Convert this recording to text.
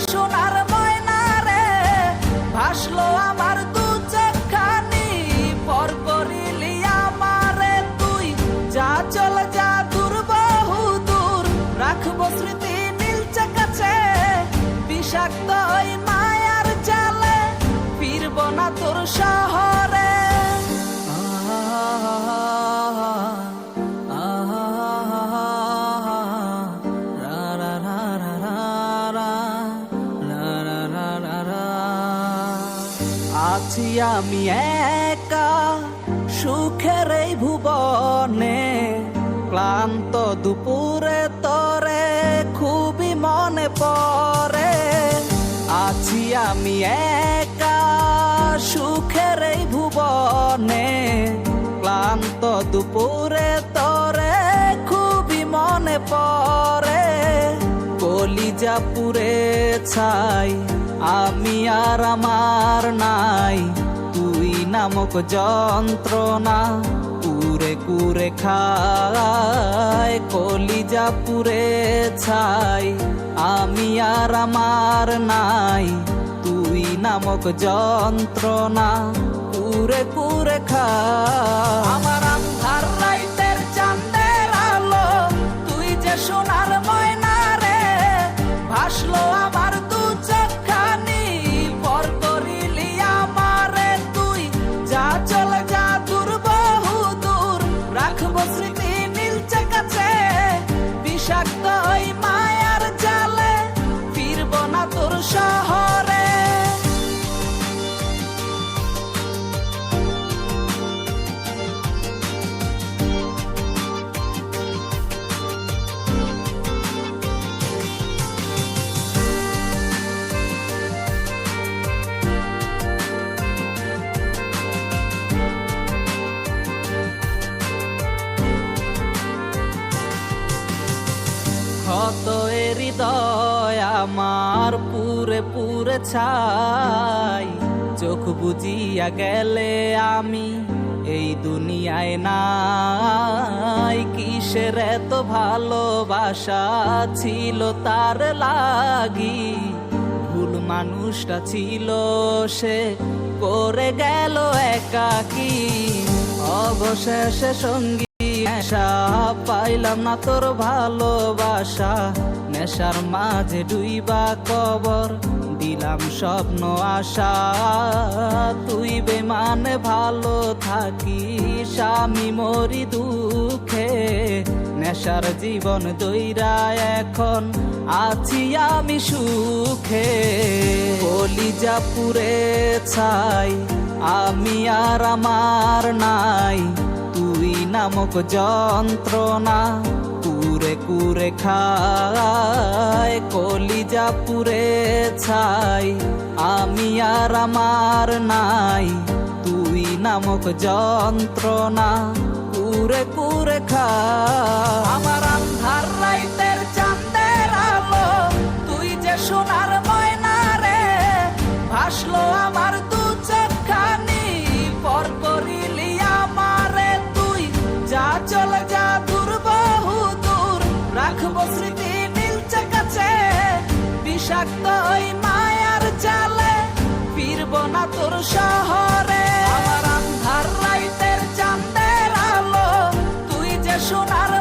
সোনার ময়না রে, ভাসলো আমার দু চোখখানি, পর করিলি আমারে তুই, যা চলে যা দূর বহু দূর, রাখবো স্মৃতি নীলচে কাছে, বিষাক্ত ওই মায়ার জালে, ফিরবো না তোর শহরে। আছি আমি একা সুখের এই ভুবনে, ক্লান্ত দুপুরে তরে খুবই মনে পড়ে। আছি আমি একা সুখের এই ভুবনে, ক্লান্ত দুপুরে তরে খুবই মনে পড়ে। কলিজা পুড়ে ছাই আমি আর আমার নাই, তুই নামক যন্ত্রণা কুরে কুরে খায়। কলিজা পুড়ে ছাই আমি আর আমার নাই, তুই নামক যন্ত্রণা কুরে কুরে খায়। আমার আন্ধার রাইতের চাঁদের আলো, তুই যে সোনার ময়না রে, ভাসলো আমার দু চোখখানি, পর করিলি আমারে তুই, যা চলে যা দূর বহু দূর, রাখবো স্মৃতি নীলচে কাছে, বিষাক্ত ওই মায়ার জালে, ফিরবো না তোর শহরে। ক্ষত হৃদয় আমার পুরে পুরে ছাই, চোখ বুজিয়া গেলে আমি এই দুনিয়ায় নাই। কিসের এত ভালোবাসা ছিল তার লাগি, ভুল মানুষটা ছিল সে, করে গেল একাকী। অবশেষে সঙ্গী নেশা পাইলাম না তোর ভালোবাসা, নেশার মাঝে ডুইবা কবর দিলাম স্বপ্ন আশা। তুই বেমানে ভালো থাকিস আমি মরি দুঃখে, নেশার জীবন দইরা এখন আছি আমি সুখে। কলিজা পুড়ে ছাই আমি আর আমার নাই, তুই নামক যন্ত্রণা কুরে কুরে খায়। কলিজা পুড়ে ছাই আমি আর আমার নাই, তুই নামক যন্ত্রণা কুরে কুরে খায়। আমার আন্ধার রাইতের চাঁদের আলো, তুই যে সোনার ময়না রে, ভাসলো আমার দু চোখখানি, পর করিলি আমারে তুই, যা চলে যা দূর বহু দূর, রাখবো স্মৃতি নীলচে কাছে, বিষাক্ত ওই মায়ার জালে, ফিরবো না তোর শহরে। আমার আন্ধার রাইতের চাঁদের আলো, তুই যে সোনার